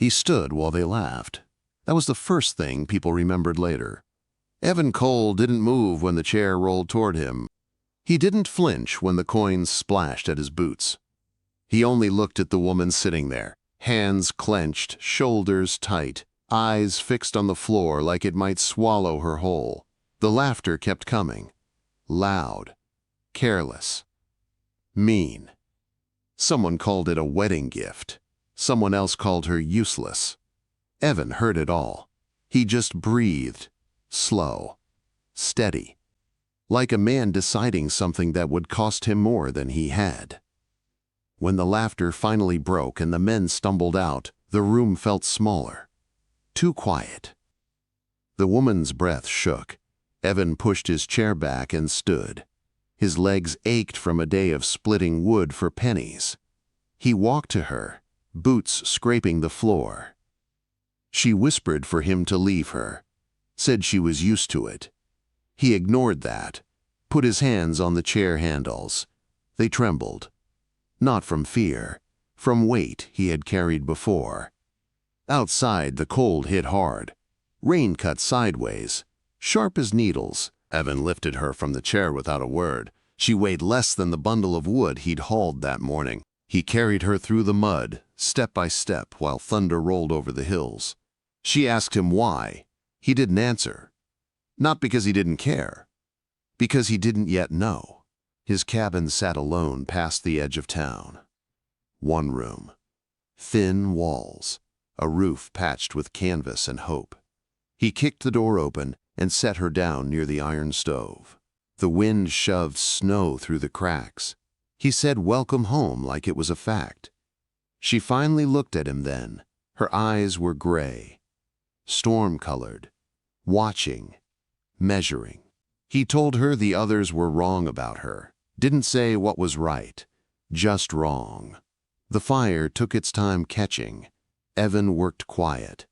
He stood while they laughed. That was the first thing people remembered later. Evan Cole didn't move when the chair rolled toward him. He didn't flinch when the coins splashed at his boots. He only looked at the woman sitting there, hands clenched, shoulders tight, eyes fixed on the floor like it might swallow her whole. The laughter kept coming. Loud, careless, mean. Someone called it a wedding gift. Someone else called her useless. Evan heard it all. He just breathed, slow, steady, like a man deciding something that would cost him more than he had. When the laughter finally broke and the men stumbled out, the room felt smaller. Too quiet. The woman's breath shook. Evan pushed his chair back and stood. His legs ached from a day of splitting wood for pennies. He walked to her, boots scraping the floor. She whispered for him to leave her, said she was used to it. He ignored that, put his hands on the chair handles. They trembled. Not from fear, from weight he had carried before. Outside, the cold hit hard. Rain cut sideways, sharp as needles. Evan lifted her from the chair without a word. She weighed less than the bundle of wood he'd hauled that morning. He carried her through the mud, step by step, while thunder rolled over the hills. She asked him why. He didn't answer. Not because he didn't care, because he didn't yet know. His cabin sat alone past the edge of town. One room. Thin walls. A roof patched with canvas and hope. He kicked the door open and set her down near the iron stove. The wind shoved snow through the cracks. He said welcome home like it was a fact. She finally looked at him then. Her eyes were gray, storm-colored, watching, measuring. He told her the others were wrong about her. Didn't say what was right, just wrong. The fire took its time catching. Evan worked quiet.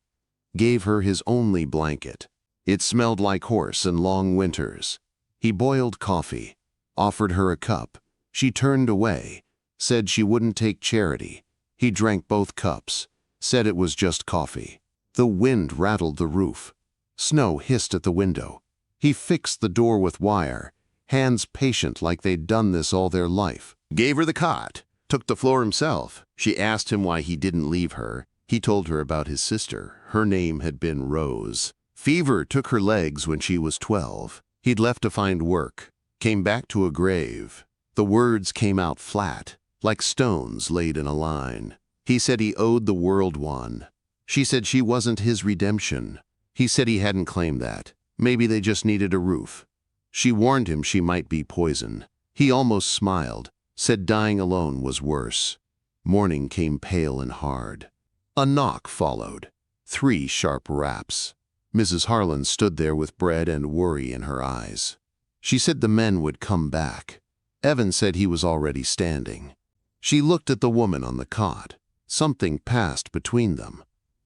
Gave her his only blanket. It smelled like horse and long winters. He boiled coffee, offered her a cup. She turned away, said she wouldn't take charity. He drank both cups, said it was just coffee. The wind rattled the roof. Snow hissed at the window. He fixed the door with wire, hands patient like they'd done this all their life. Gave her the cot, took the floor himself. She asked him why he didn't leave her. He told her about his sister. Her name had been Rose. Fever took her legs when she was 12. He'd left to find work, came back to a grave. The words came out flat, like stones laid in a line. He said he owed the world one. She said she wasn't his redemption. He said he hadn't claimed that. Maybe they just needed a roof. She warned him she might be poison. He almost smiled, said dying alone was worse. Morning came pale and hard. A knock followed. 3 sharp raps. Mrs. Harlan stood there with bread and worry in her eyes. She said the men would come back. Evan said he was already standing. She looked at the woman on the cot. Something passed between them.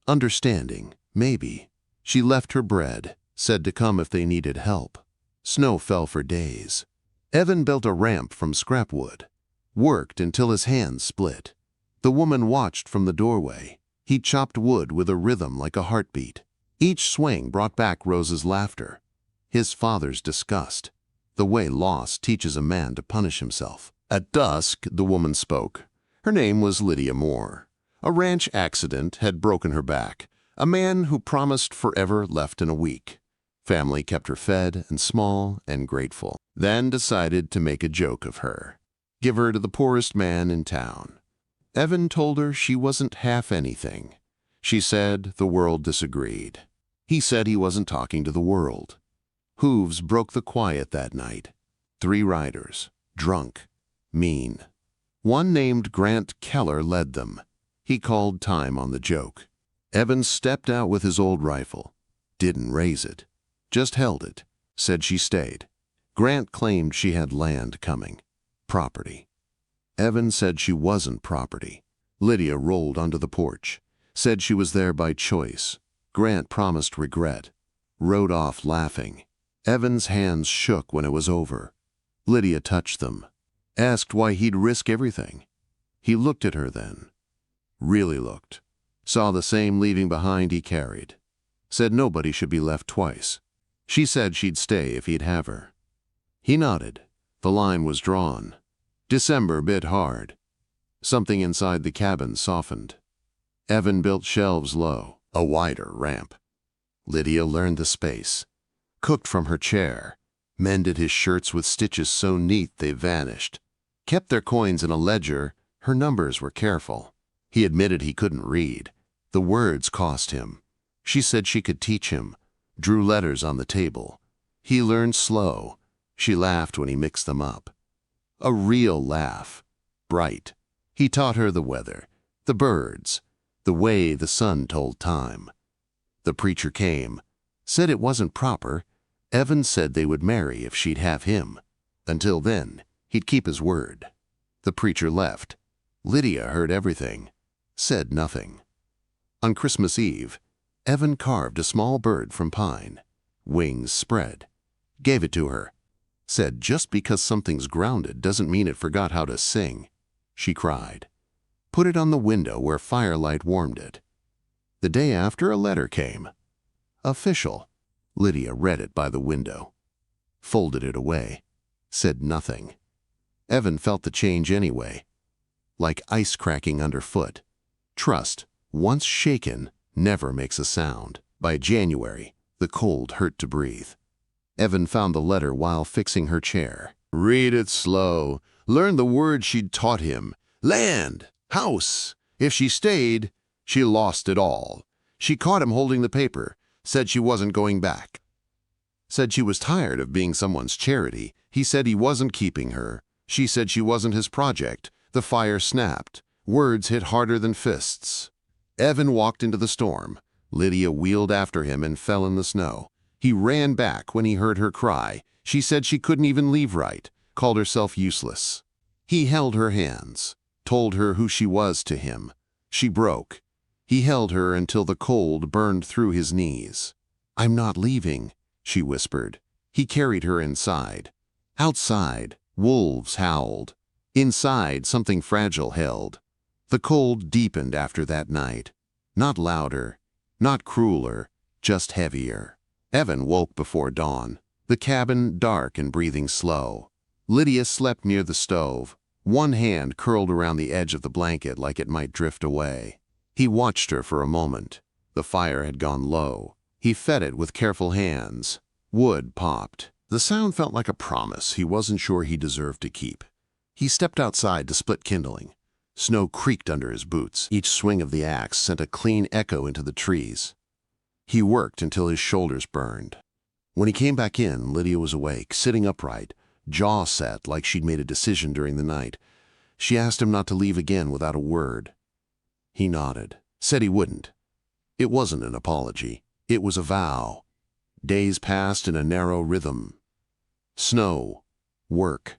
Understanding, maybe. She left her bread, said to come if they needed help. Snow fell for days. Evan built a ramp from scrap wood. Worked until his hands split. The woman watched from the doorway. He chopped wood with a rhythm like a heartbeat. Each swing brought back Rose's laughter. His father's disgust. The way loss teaches a man to punish himself. At dusk, the woman spoke. Her name was Lydia Moore. A ranch accident had broken her back. A man who promised forever left in a week. Family kept her fed and small and grateful. Then decided to make a joke of her. Give her to the poorest man in town. Evan told her she wasn't half anything. She said the world disagreed. He said he wasn't talking to the world. Hooves broke the quiet that night. 3 riders, drunk, mean. One named Grant Keller led them. He called time on the joke. Evan stepped out with his old rifle. Didn't raise it. Just held it. Said she stayed. Grant claimed she had land coming. Property. Evan said she wasn't property. Lydia rolled onto the porch. Said she was there by choice. Grant promised regret. Rode off laughing. Evan's hands shook when it was over. Lydia touched them. Asked why he'd risk everything. He looked at her then. Really looked. Saw the same leaving behind he carried. Said nobody should be left twice. She said she'd stay if he'd have her. He nodded. The line was drawn. December bit hard. Something inside the cabin softened. Evan built shelves low, a wider ramp. Lydia learned the space. Cooked from her chair. Mended his shirts with stitches so neat they vanished. Kept their coins in a ledger. Her numbers were careful. He admitted he couldn't read. The words cost him. She said she could teach him. Drew letters on the table. He learned slow. She laughed when he mixed them up. A real laugh. Bright. He taught her the weather, the birds, the way the sun told time. The preacher came. Said it wasn't proper. Evan said they would marry if she'd have him. Until then, he'd keep his word. The preacher left. Lydia heard everything. Said nothing. On Christmas Eve, Evan carved a small bird from pine. Wings spread. Gave it to her. Said just because something's grounded doesn't mean it forgot how to sing. She cried. Put it on the window where firelight warmed it. The day after, a letter came. Official. Lydia read it by the window. Folded it away. Said nothing. Evan felt the change anyway. Like ice cracking underfoot. Trust, once shaken, never makes a sound. By January, the cold hurt to breathe. Evan found the letter while fixing her chair. Read it slow. Learn the words she'd taught him. Land, house. If she stayed, she lost it all. She caught him holding the paper. Said she wasn't going back. Said she was tired of being someone's charity. He said he wasn't keeping her. She said she wasn't his project. The fire snapped. Words hit harder than fists. Evan walked into the storm. Lydia wheeled after him and fell in the snow. He ran back when he heard her cry. She said she couldn't even leave right. Called herself useless. He held her hands. Told her who she was to him. She broke. He held her until the cold burned through his knees. I'm not leaving, she whispered. He carried her inside. Outside, wolves howled. Inside, something fragile held. The cold deepened after that night. Not louder, not crueler, just heavier. Evan woke before dawn. The cabin dark and breathing slow. Lydia slept near the stove. One hand curled around the edge of the blanket like it might drift away. He watched her for a moment. The fire had gone low. He fed it with careful hands. Wood popped. The sound felt like a promise he wasn't sure he deserved to keep. He stepped outside to split kindling. Snow creaked under his boots. Each swing of the axe sent a clean echo into the trees. He worked until his shoulders burned. When he came back in, Lydia was awake, sitting upright, jaw set like she'd made a decision during the night. She asked him not to leave again without a word. He nodded, said he wouldn't. It wasn't an apology. It was a vow. Days passed in a narrow rhythm. Snow, work,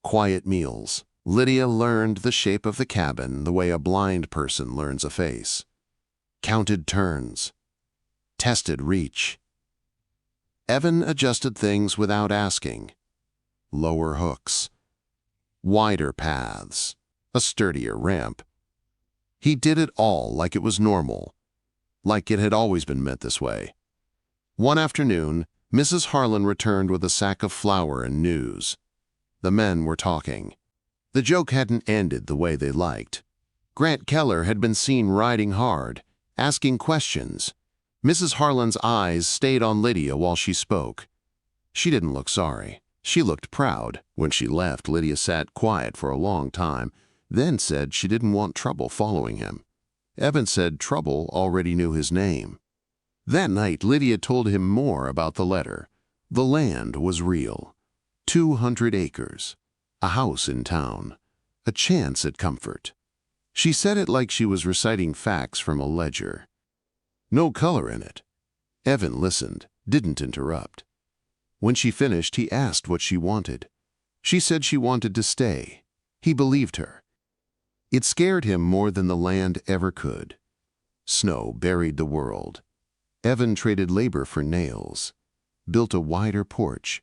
quiet meals. Lydia learned the shape of the cabin the way a blind person learns a face. Counted turns. Tested reach. Evan adjusted things without asking. Lower hooks. Wider paths. A sturdier ramp. He did it all like it was normal. Like it had always been meant this way. One afternoon, Mrs. Harlan returned with a sack of flour and news. The men were talking. The joke hadn't ended the way they liked. Grant Keller had been seen riding hard, asking questions. Mrs. Harlan's eyes stayed on Lydia while she spoke. She didn't look sorry. She looked proud. When she left, Lydia sat quiet for a long time, then said she didn't want trouble following him. Evan said Trouble already knew his name. That night, Lydia told him more about the letter. The land was real. 200 acres. A house in town. A chance at comfort. She said it like she was reciting facts from a ledger. No color in it. Evan listened, didn't interrupt. When she finished, he asked what she wanted. She said she wanted to stay. He believed her. It scared him more than the land ever could. Snow buried the world. Evan traded labor for nails. Built a wider porch.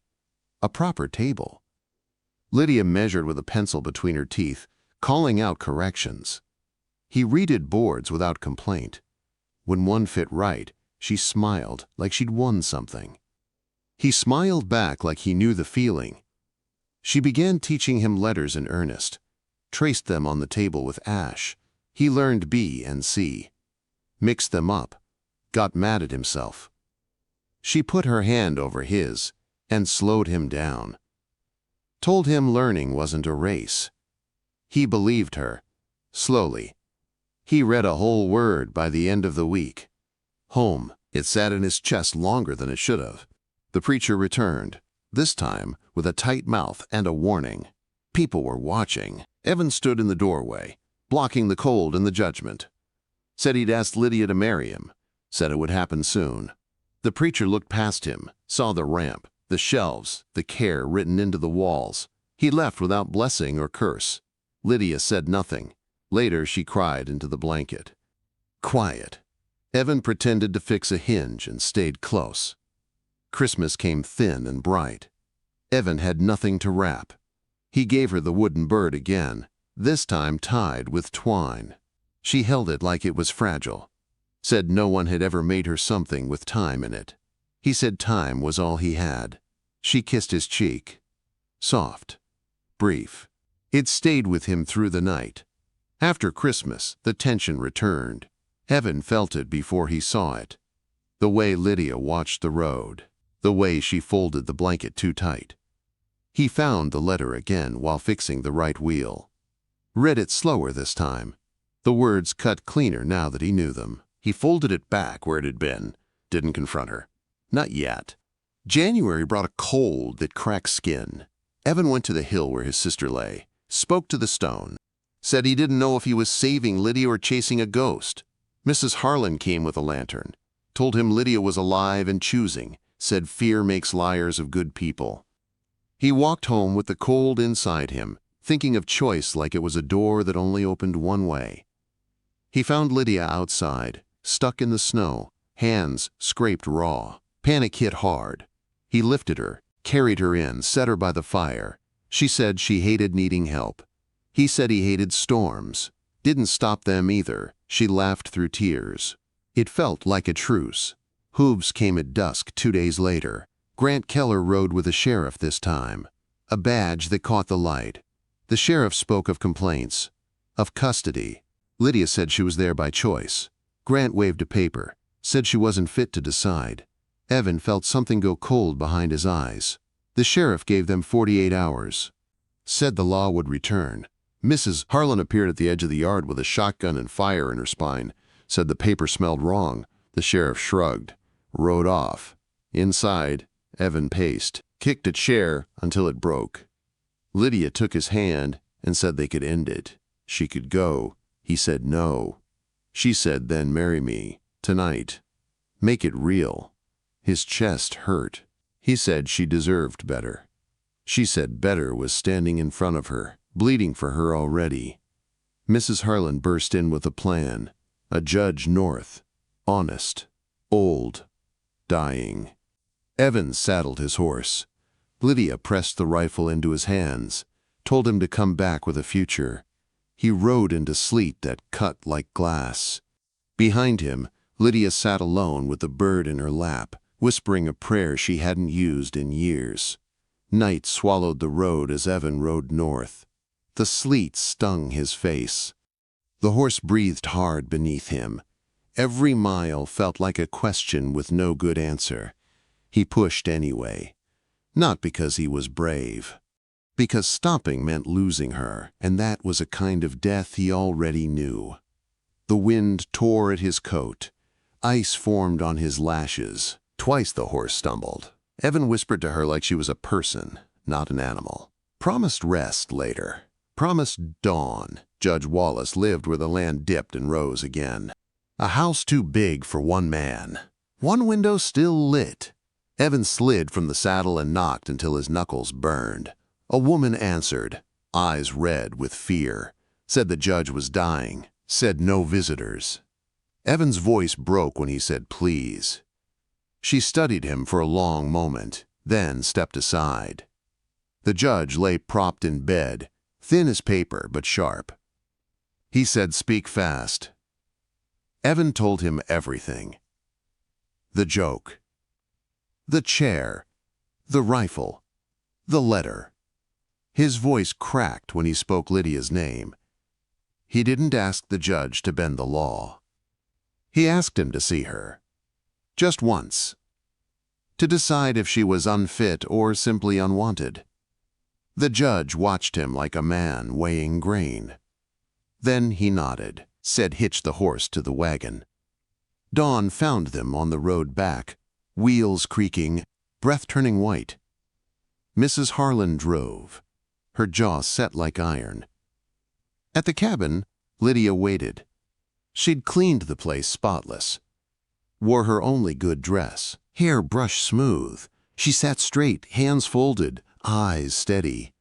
A proper table. Lydia measured with a pencil between her teeth, calling out corrections. He redid boards without complaint. When one fit right, she smiled like she'd won something. He smiled back like he knew the feeling. She began teaching him letters in earnest, traced them on the table with ash. He learned B and C, mixed them up, got mad at himself. She put her hand over his and slowed him down. Told him learning wasn't a race. He believed her, slowly. He read a whole word by the end of the week. Home, it sat in his chest longer than it should have. The preacher returned, this time with a tight mouth and a warning. People were watching. Evan stood in the doorway, blocking the cold and the judgment. Said he'd asked Lydia to marry him. Said it would happen soon. The preacher looked past him, saw the ramp, the shelves, the care written into the walls. He left without blessing or curse. Lydia said nothing. Later, she cried into the blanket. Quiet. Evan pretended to fix a hinge and stayed close. Christmas came thin and bright. Evan had nothing to wrap. He gave her the wooden bird again, this time tied with twine. She held it like it was fragile. Said no one had ever made her something with time in it. He said time was all he had. She kissed his cheek. Soft. Brief. It stayed with him through the night. After Christmas, the tension returned. Evan felt it before he saw it. The way Lydia watched the road. The way she folded the blanket too tight. He found the letter again while fixing the right wheel. Read it slower this time. The words cut cleaner now that he knew them. He folded it back where it had been. Didn't confront her. Not yet. January brought a cold that cracked skin. Evan went to the hill where his sister lay, spoke to the stone, said he didn't know if he was saving Lydia or chasing a ghost. Mrs. Harlan came with a lantern, told him Lydia was alive and choosing, said fear makes liars of good people. He walked home with the cold inside him, thinking of choice like it was a door that only opened one way. He found Lydia outside, stuck in the snow, hands scraped raw. Panic hit hard. He lifted her, carried her in, set her by the fire. She said she hated needing help. He said he hated storms. Didn't stop them either. She laughed through tears. It felt like a truce. Hooves came at dusk 2 days later. Grant Keller rode with a sheriff this time. A badge that caught the light. The sheriff spoke of complaints, of custody. Lydia said she was there by choice. Grant waved a paper, said she wasn't fit to decide. Evan felt something go cold behind his eyes. The sheriff gave them 48 hours. Said the law would return. Mrs. Harlan appeared at the edge of the yard with a shotgun and fire in her spine. Said the paper smelled wrong. The sheriff shrugged, rode off. Inside, Evan paced, kicked a chair until it broke. Lydia took his hand and said they could end it. She could go. He said no. She said, then marry me, tonight. Make it real. His chest hurt. He said she deserved better. She said better was standing in front of her, bleeding for her already. Mrs. Harlan burst in with a plan. A Judge North. Honest. Old. Dying. Evan saddled his horse. Lydia pressed the rifle into his hands, told him to come back with a future. He rode into sleet that cut like glass. Behind him, Lydia sat alone with the bird in her lap, whispering a prayer she hadn't used in years. Night swallowed the road as Evan rode north. The sleet stung his face. The horse breathed hard beneath him. Every mile felt like a question with no good answer. He pushed anyway. Not because he was brave. Because stopping meant losing her, and that was a kind of death he already knew. The wind tore at his coat. Ice formed on his lashes. Twice the horse stumbled. Evan whispered to her like she was a person, not an animal. Promised rest later. Promised dawn. Judge Wallace lived where the land dipped and rose again. A house too big for one man. One window still lit. Evan slid from the saddle and knocked until his knuckles burned. A woman answered, eyes red with fear. Said the judge was dying. Said no visitors. Evan's voice broke when he said please. She studied him for a long moment, then stepped aside. The judge lay propped in bed, thin as paper but sharp. He said, "Speak fast." Evan told him everything. The joke, the chair, the rifle, the letter. His voice cracked when he spoke Lydia's name. He didn't ask the judge to bend the law. He asked him to see her. Just once. To decide if she was unfit or simply unwanted. The judge watched him like a man weighing grain. Then he nodded, said hitch the horse to the wagon. Dawn found them on the road back, wheels creaking, breath turning white. Mrs. Harlan drove, her jaw set like iron. At the cabin, Lydia waited. She'd cleaned the place spotless. Wore her only good dress, hair brushed smooth. She sat straight, hands folded, eyes steady.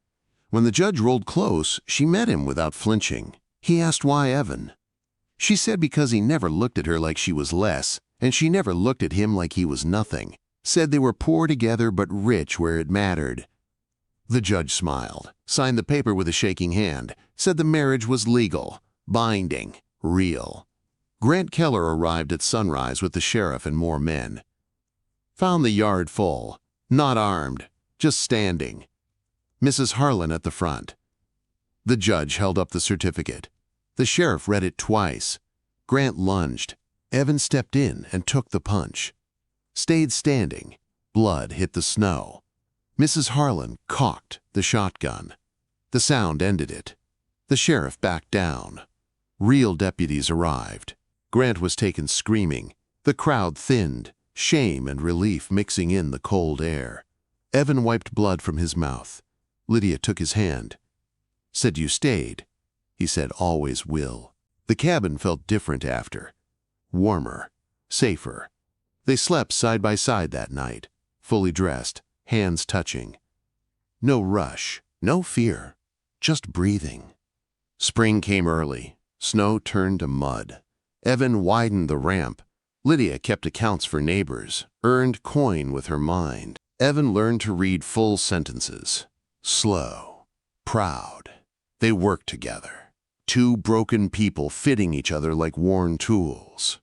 When the judge rolled close, she met him without flinching. He asked why Evan. She said because he never looked at her like she was less, and she never looked at him like he was nothing. Said they were poor together but rich where it mattered. The judge smiled, signed the paper with a shaking hand, said the marriage was legal, binding, real. Grant Keller arrived at sunrise with the sheriff and more men. Found the yard full, not armed, just standing. Mrs. Harlan at the front. The judge held up the certificate. The sheriff read it twice. Grant lunged. Evan stepped in and took the punch. Stayed standing. Blood hit the snow. Mrs. Harlan cocked the shotgun. The sound ended it. The sheriff backed down. Real deputies arrived. Grant was taken screaming. The crowd thinned, shame and relief mixing in the cold air. Evan wiped blood from his mouth. Lydia took his hand. Said you stayed. He said always will. The cabin felt different after. Warmer, safer. They slept side by side that night, fully dressed, hands touching. No rush, no fear, just breathing. Spring came early. Snow turned to mud. Evan widened the ramp. Lydia kept accounts for neighbors, earned coin with her mind. Evan learned to read full sentences. Slow, proud. They worked together. Two broken people fitting each other like worn tools.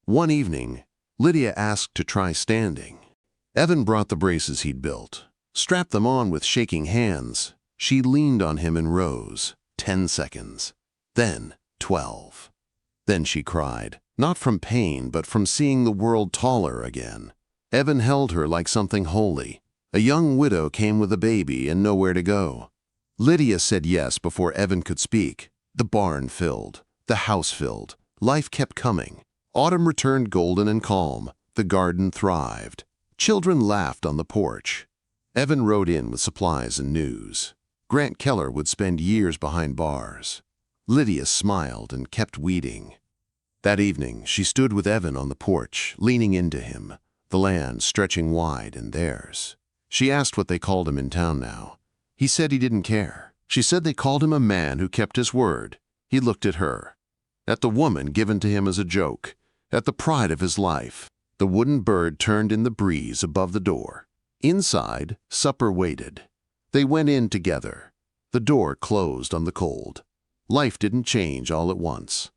One evening, Lydia asked to try standing. Evan brought the braces he'd built, strapped them on with shaking hands. She leaned on him and rose. 10 seconds. Then 12. Then she cried, not from pain, but from seeing the world taller again. Evan held her like something holy. A young widow came with a baby and nowhere to go. Lydia said yes before Evan could speak. The barn filled. The house filled. Life kept coming. Autumn returned golden and calm. The garden thrived. Children laughed on the porch. Evan rode in with supplies and news. Grant Keller would spend years behind bars. Lydia smiled and kept weeding. That evening, she stood with Evan on the porch, leaning into him, the land stretching wide in theirs. She asked what they called him in town now. He said he didn't care. She said they called him a man who kept his word. He looked at her, at the woman given to him as a joke, at the pride of his life. The wooden bird turned in the breeze above the door. Inside, supper waited. They went in together. The door closed on the cold. Life didn't change all at once.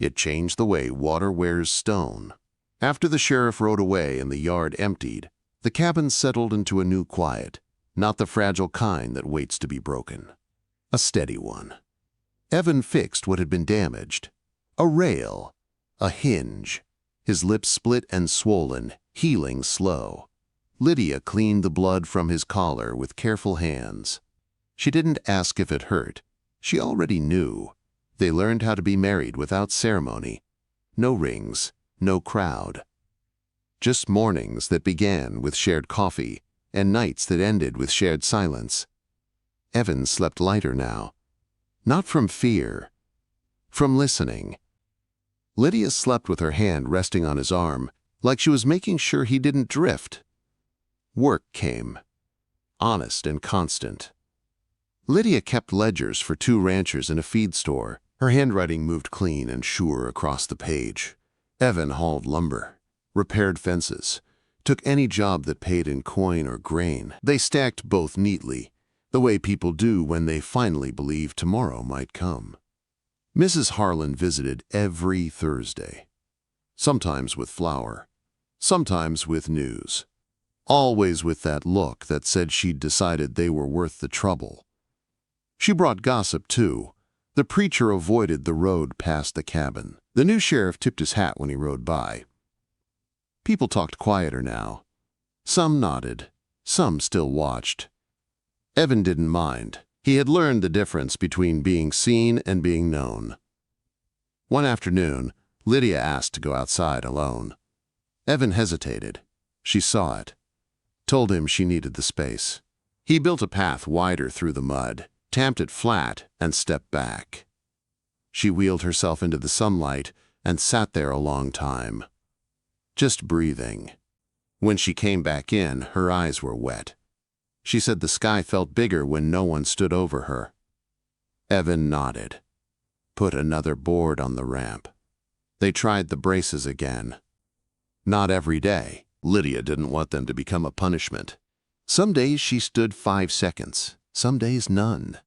It changed the way water wears stone. After the sheriff rode away and the yard emptied, the cabin settled into a new quiet, not the fragile kind that waits to be broken. A steady one. Evan fixed what had been damaged. A rail, a hinge. His lips split and swollen, healing slow. Lydia cleaned the blood from his collar with careful hands. She didn't ask if it hurt. She already knew. They learned how to be married without ceremony. No rings, no crowd. Just mornings that began with shared coffee and nights that ended with shared silence. Evan slept lighter now. Not from fear, from listening. Lydia slept with her hand resting on his arm, like she was making sure he didn't drift. Work came, honest and constant. Lydia kept ledgers for 2 ranchers in a feed store. Her handwriting moved clean and sure across the page. Evan hauled lumber, repaired fences, took any job that paid in coin or grain. They stacked both neatly, the way people do when they finally believe tomorrow might come. Mrs. Harlan visited every Thursday, sometimes with flour, sometimes with news, always with that look that said she'd decided they were worth the trouble. She brought gossip, too. The preacher avoided the road past the cabin. The new sheriff tipped his hat when he rode by. People talked quieter now. Some nodded, some still watched. Evan didn't mind. He had learned the difference between being seen and being known. One afternoon, Lydia asked to go outside alone. Evan hesitated. She saw it, told him she needed the space. He built a path wider through the mud, tamped it flat, and stepped back. She wheeled herself into the sunlight and sat there a long time, just breathing. When she came back in, her eyes were wet. She said the sky felt bigger when no one stood over her. Evan nodded. Put another board on the ramp. They tried the braces again. Not every day. Lydia didn't want them to become a punishment. Some days she stood 5 seconds, some days none.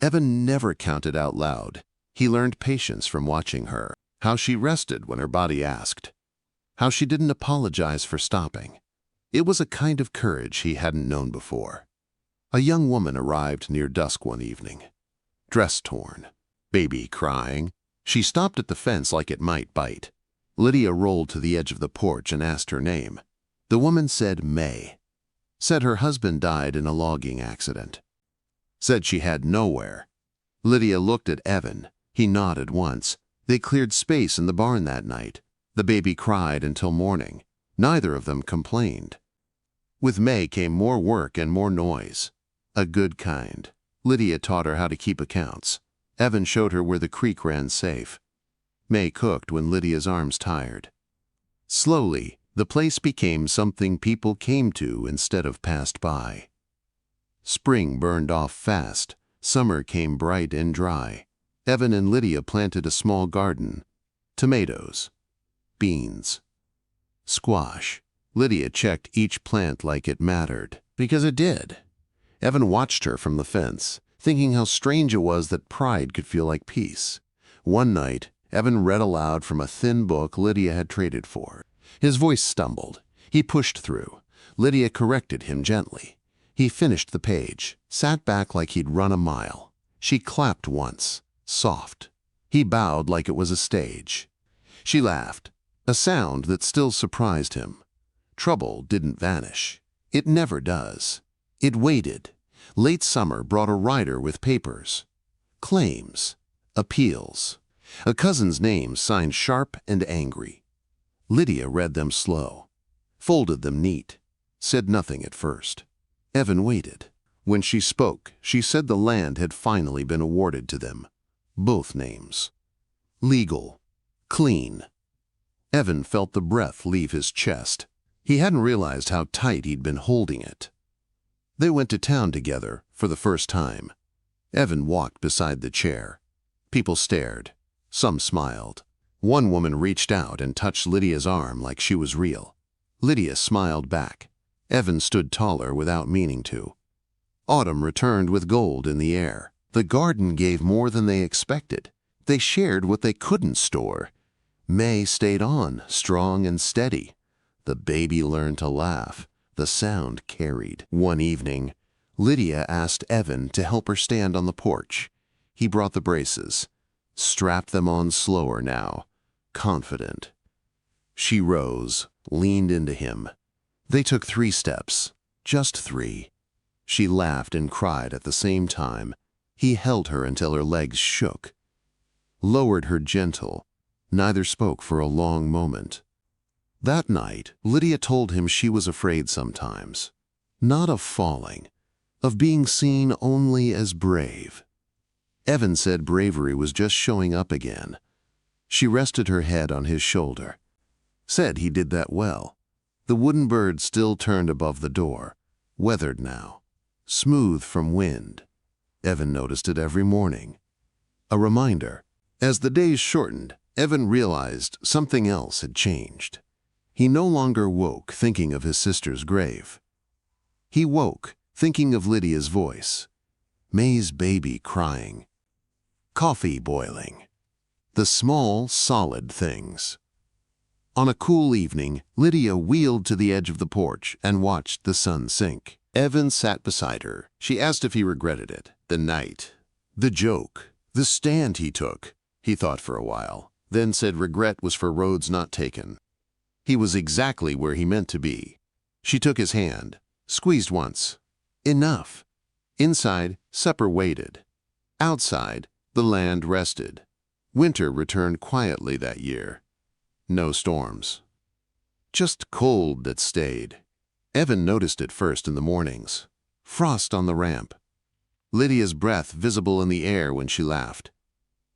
Evan never counted out loud. He learned patience from watching her, how she rested when her body asked, how she didn't apologize for stopping. It was a kind of courage he hadn't known before. A young woman arrived near dusk one evening, dress torn, baby crying. She stopped at the fence like it might bite. Lydia rolled to the edge of the porch and asked her name. The woman said May. Said her husband died in a logging accident. Said she had nowhere. Lydia looked at Evan. He nodded once. They cleared space in the barn that night. The baby cried until morning. Neither of them complained. With May came more work and more noise. A good kind. Lydia taught her how to keep accounts. Evan showed her where the creek ran safe. May cooked when Lydia's arms tired. Slowly, the place became something people came to instead of passed by. Spring burned off fast. Summer came bright and dry. Evan and Lydia planted a small garden. Tomatoes, beans, squash. Lydia checked each plant like it mattered, because it did. Evan watched her from the fence, thinking how strange it was that pride could feel like peace. One night, Evan read aloud from a thin book Lydia had traded for. His voice stumbled. He pushed through. Lydia corrected him gently. He finished the page, sat back like he'd run a mile. She clapped once, soft. He bowed like it was a stage. She laughed, a sound that still surprised him. Trouble didn't vanish. It never does. It waited. Late summer brought a rider with papers. Claims. Appeals. A cousin's name signed sharp and angry. Lydia read them slow, folded them neat, said nothing at first. Evan waited. When she spoke, she said the land had finally been awarded to them. Both names. Legal. Clean. Evan felt the breath leave his chest. He hadn't realized how tight he'd been holding it. They went to town together for the first time. Evan walked beside the chair. People stared. Some smiled. One woman reached out and touched Lydia's arm like she was real. Lydia smiled back. Evan stood taller without meaning to. Autumn returned with gold in the air. The garden gave more than they expected. They shared what they couldn't store. May stayed on, strong and steady. The baby learned to laugh. The sound carried. One evening, Lydia asked Evan to help her stand on the porch. He brought the braces, strapped them on slower now, confident. She rose, leaned into him. They took 3 steps, just 3. She laughed and cried at the same time. He held her until her legs shook, lowered her gentle. Neither spoke for a long moment. That night, Lydia told him she was afraid sometimes, not of falling, of being seen only as brave. Evan said bravery was just showing up again. She rested her head on his shoulder, said he did that well. The wooden bird still turned above the door, weathered now, smooth from wind. Evan noticed it every morning. A reminder. As the days shortened, Evan realized something else had changed. He no longer woke thinking of his sister's grave. He woke thinking of Lydia's voice, May's baby crying, coffee boiling, The small, solid things. On a cool evening, Lydia wheeled to the edge of the porch and watched the sun sink. Evan sat beside her. She asked if he regretted it. The night. The joke. The stand he took. He thought for a while, then said regret was for roads not taken. He was exactly where he meant to be. She took his hand, squeezed once. Enough. Inside, supper waited. Outside, the land rested. Winter returned quietly that year. No storms. Just cold that stayed. Evan noticed it first in the mornings. Frost on the ramp. Lydia's breath visible in the air when she laughed.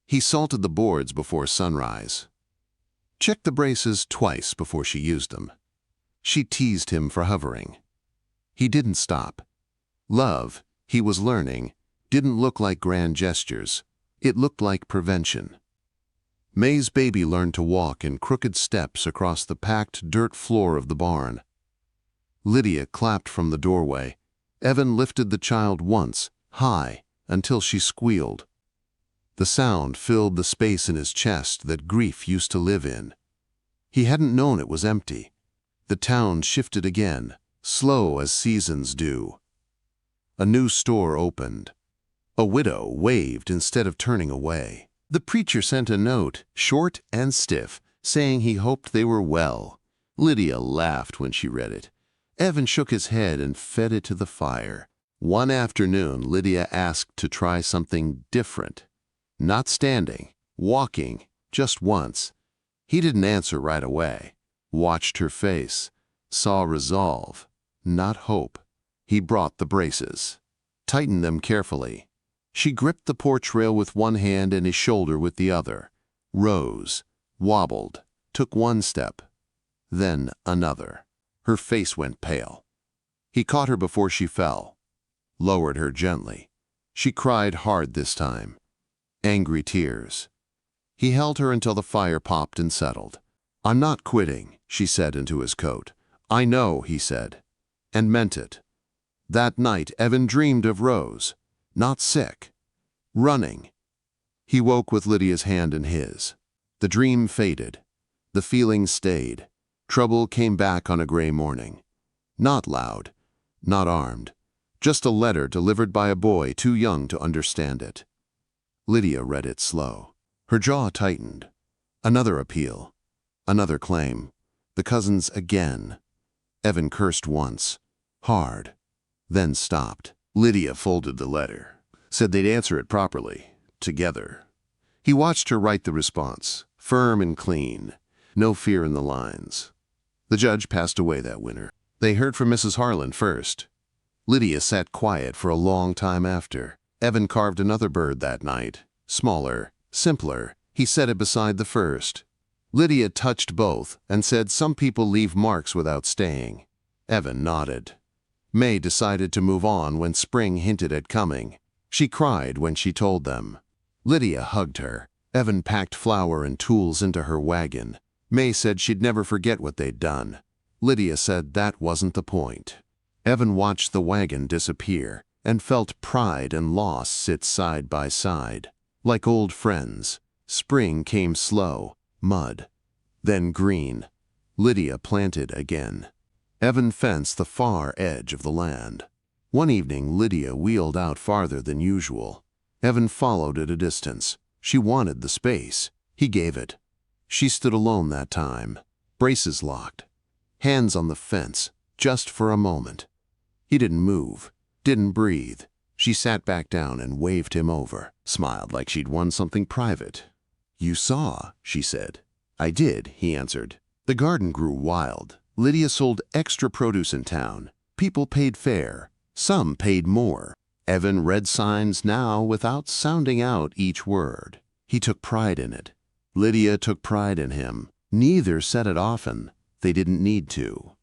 He salted the boards before sunrise. Checked the braces twice before she used them. She teased him for hovering. He didn't stop. Love, he was learning, didn't look like grand gestures. It looked like prevention. May's baby learned to walk in crooked steps across the packed dirt floor of the barn. Lydia clapped from the doorway. Evan lifted the child once, high, until she squealed. The sound filled the space in his chest that grief used to live in. He hadn't known it was empty. The town shifted again, slow as seasons do. A new store opened. A widow waved instead of turning away. The preacher sent a note, short and stiff, saying he hoped they were well. Lydia laughed when she read it. Evan shook his head and fed it to the fire. One afternoon, Lydia asked to try something different. Not standing, walking, just once. He didn't answer right away. Watched her face, saw resolve, not hope. He brought the braces, tightened them carefully. She gripped the porch rail with one hand and his shoulder with the other, rose, wobbled, took one step, then another. Her face went pale. He caught her before she fell, lowered her gently. She cried hard this time, angry tears. He held her until the fire popped and settled. "I'm not quitting," she said into his coat. "I know," he said, and meant it. That night, Evan dreamed of Rose, not sick, running. He woke with Lydia's hand in his. The dream faded. The feeling stayed. Trouble came back on a gray morning. Not loud, not armed, just a letter delivered by a boy too young to understand it. Lydia read it slow. Her jaw tightened. Another appeal. Another claim. The cousins again. Evan cursed once, hard, then stopped. Lydia folded the letter, said they'd answer it properly, together. He watched her write the response, firm and clean, no fear in the lines. The judge passed away that winter. They heard from Mrs. Harlan first. Lydia sat quiet for a long time after. Evan carved another bird that night, smaller, simpler. He set it beside the first. Lydia touched both and said some people leave marks without staying. Evan nodded. May decided to move on when spring hinted at coming. She cried when she told them. Lydia hugged her. Evan packed flour and tools into her wagon. May said she'd never forget what they'd done. Lydia said that wasn't the point. Evan watched the wagon disappear and felt pride and loss sit side by side. Like old friends, spring came slow, mud, then green. Lydia planted again. Evan fenced the far edge of the land. One evening, Lydia wheeled out farther than usual. Evan followed at a distance. She wanted the space. He gave it. She stood alone that time, braces locked, hands on the fence, just for a moment. He didn't move, didn't breathe. She sat back down and waved him over, smiled like she'd won something private. "You saw," she said. "I did," he answered. The garden grew wild. Lydia sold extra produce in town. People paid fair. Some paid more. Evan read signs now without sounding out each word. He took pride in it. Lydia took pride in him. Neither said it often. They didn't need to.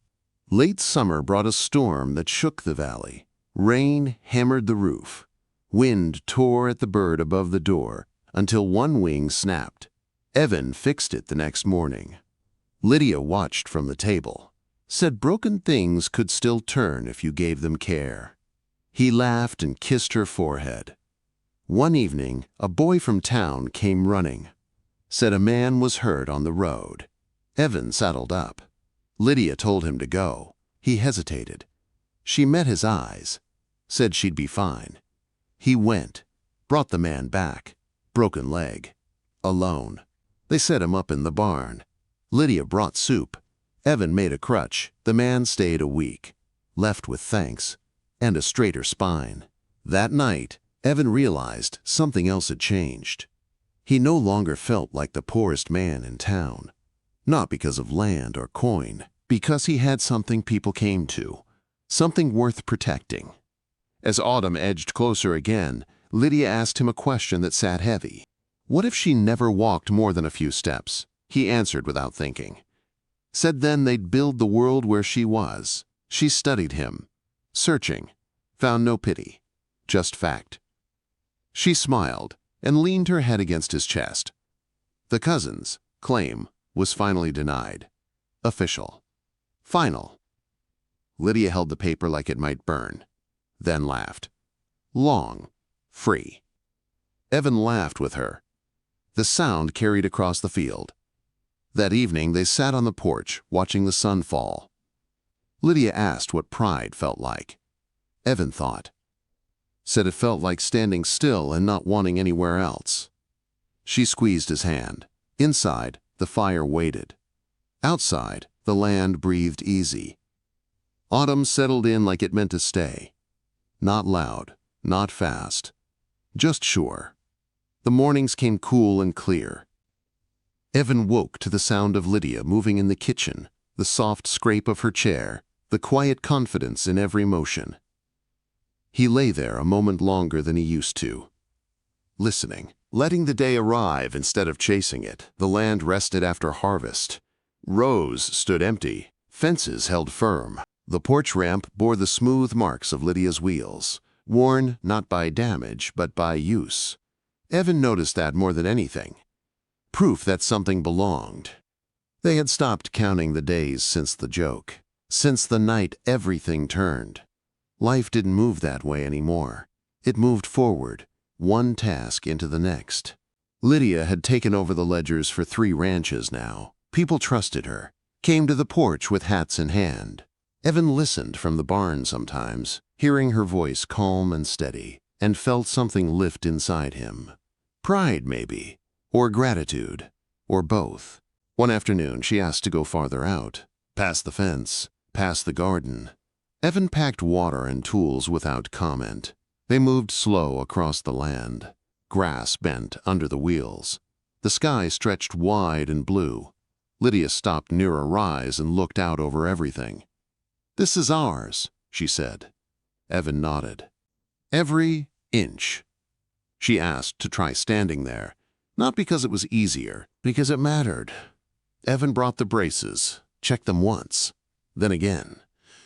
Late summer brought a storm that shook the valley. Rain hammered the roof. Wind tore at the bird above the door until one wing snapped. Evan fixed it the next morning. Lydia watched from the table. Said broken things could still turn if you gave them care. He laughed and kissed her forehead. One evening, a boy from town came running. Said a man was hurt on the road. Evan saddled up. Lydia told him to go. He hesitated. She met his eyes. Said she'd be fine. He went. Brought the man back. Broken leg. Alone. They set him up in the barn. Lydia brought soup. Evan made a crutch. The man stayed a week. Left with thanks. And a straighter spine. That night, Evan realized something else had changed. He no longer felt like the poorest man in town. Not because of land or coin, because he had something people came to. Something worth protecting. As autumn edged closer again, Lydia asked him a question that sat heavy. What if she never walked more than a few steps? He answered without thinking. Said then they'd build the world where she was. She studied him. Searching. Found no pity. Just fact. She smiled and leaned her head against his chest. The cousin's claim was finally denied. Official. Final. Lydia held the paper like it might burn. Then laughed. Long. Free. Evan laughed with her. The sound carried across the field. That evening they sat on the porch, watching the sun fall. Lydia asked what pride felt like. Evan thought. Said it felt like standing still and not wanting anywhere else. She squeezed his hand. Inside, the fire waited. Outside, the land breathed easy. Autumn settled in like it meant to stay. Not loud, not fast. Just sure. The mornings came cool and clear. Evan woke to the sound of Lydia moving in the kitchen, the soft scrape of her chair, the quiet confidence in every motion. He lay there a moment longer than he used to. Listening, letting the day arrive instead of chasing it. The land rested after harvest. Rows stood empty, fences held firm. The porch ramp bore the smooth marks of Lydia's wheels, worn not by damage but by use. Evan noticed that more than anything. Proof that something belonged. They had stopped counting the days since the joke. Since the night everything turned. Life didn't move that way anymore. It moved forward, one task into the next. Lydia had taken over the ledgers for 3 ranches now. People trusted her, came to the porch with hats in hand. Evan listened from the barn sometimes, hearing her voice calm and steady, and felt something lift inside him. Pride, maybe, or gratitude, or both. One afternoon she asked to go farther out, past the fence, past the garden. Evan packed water and tools without comment. They moved slow across the land. Grass bent under the wheels. The sky stretched wide and blue. Lydia stopped near a rise and looked out over everything. "This is ours," she said. Evan nodded. "Every inch." She asked to try standing there, not because it was easier, because it mattered. Evan brought the braces, checked them once, then again.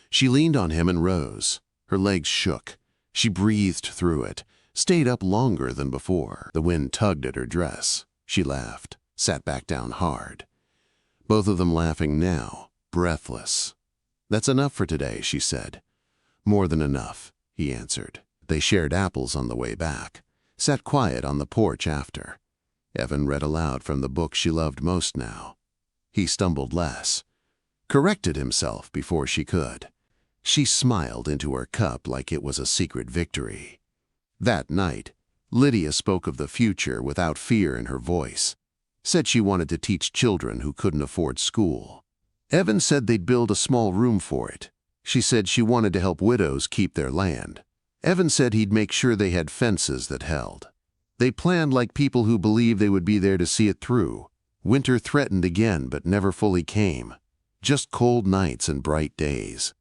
She leaned on him and rose. Her legs shook. She breathed through it, stayed up longer than before. The wind tugged at her dress. She laughed, sat back down hard. Both of them laughing now, breathless. "That's enough for today," she said. "More than enough," he answered. They shared apples on the way back, sat quiet on the porch after. Evan read aloud from the book she loved most now. He stumbled less, corrected himself before she could. She smiled into her cup like it was a secret victory. That night, Lydia spoke of the future without fear in her voice. Said she wanted to teach children who couldn't afford school. Evan said they'd build a small room for it. She said she wanted to help widows keep their land. Evan said he'd make sure they had fences that held. They planned like people who believed they would be there to see it through. Winter threatened again but never fully came. Just cold nights and bright days.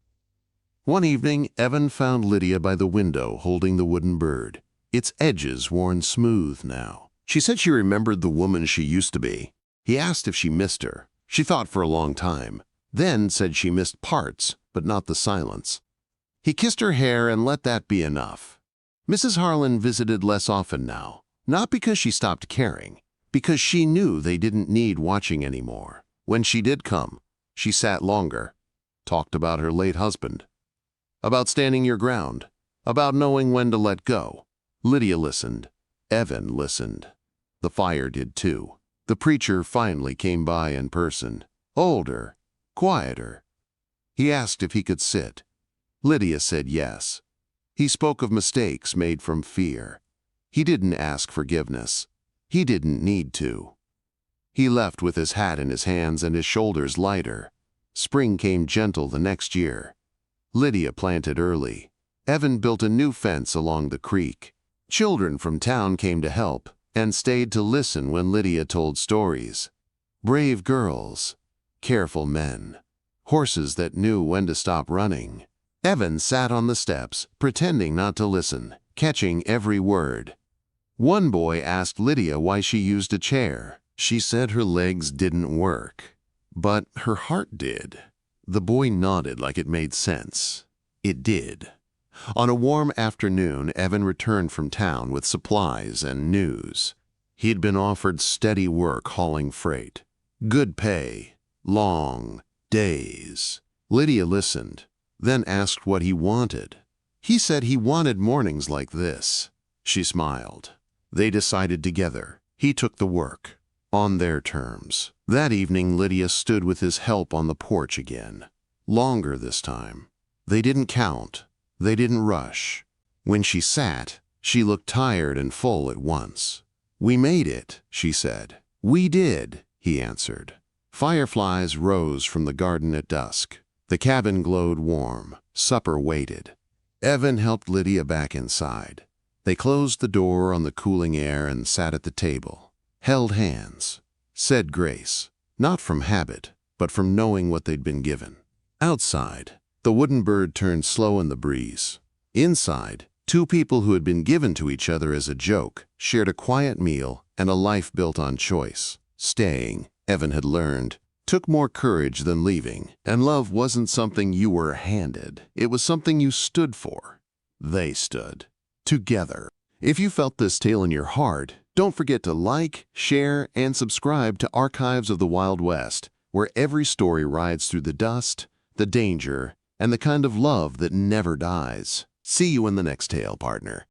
One evening, Evan found Lydia by the window holding the wooden bird, its edges worn smooth now. She said she remembered the woman she used to be. He asked if she missed her. She thought for a long time, then said she missed parts, but not the silence. He kissed her hair and let that be enough. Mrs. Harlan visited less often now, not because she stopped caring, because she knew they didn't need watching anymore. When she did come, she sat longer, talked about her late husband, about standing your ground, about knowing when to let go. Lydia listened. Evan listened. The fire did too. The preacher finally came by in person, older, quieter. He asked if he could sit. Lydia said yes. He spoke of mistakes made from fear. He didn't ask forgiveness. He didn't need to. He left with his hat in his hands and his shoulders lighter. Spring came gentle the next year. Lydia planted early. Evan built a new fence along the creek. Children from town came to help and stayed to listen when Lydia told stories. Brave girls, careful men, horses that knew when to stop running. Evan sat on the steps, pretending not to listen, catching every word. One boy asked Lydia why she used a chair. She said her legs didn't work, but her heart did. The boy nodded like it made sense. It did. On a warm afternoon, Evan returned from town with supplies and news. He'd been offered steady work hauling freight. Good pay. Long days. Lydia listened, then asked what he wanted. He said he wanted mornings like this. She smiled. They decided together. He took the work, on their terms. That evening, Lydia stood with his help on the porch again. Longer this time. They didn't count. They didn't rush. When she sat, she looked tired and full at once. "We made it," she said. "We did," he answered. Fireflies rose from the garden at dusk. The cabin glowed warm. Supper waited. Evan helped Lydia back inside. They closed the door on the cooling air and sat at the table. Held hands. Said grace. Not from habit, but from knowing what they'd been given. Outside, the wooden bird turned slow in the breeze. Inside, two people who had been given to each other as a joke shared a quiet meal and a life built on choice. Staying, Evan had learned, took more courage than leaving, and love wasn't something you were handed. It was something you stood for. They stood. Together. If you felt this tale in your heart, don't forget to like, share, and subscribe to Archives of the Wild West, where every story rides through the dust, the danger, and the kind of love that never dies. See you in the next tale, partner.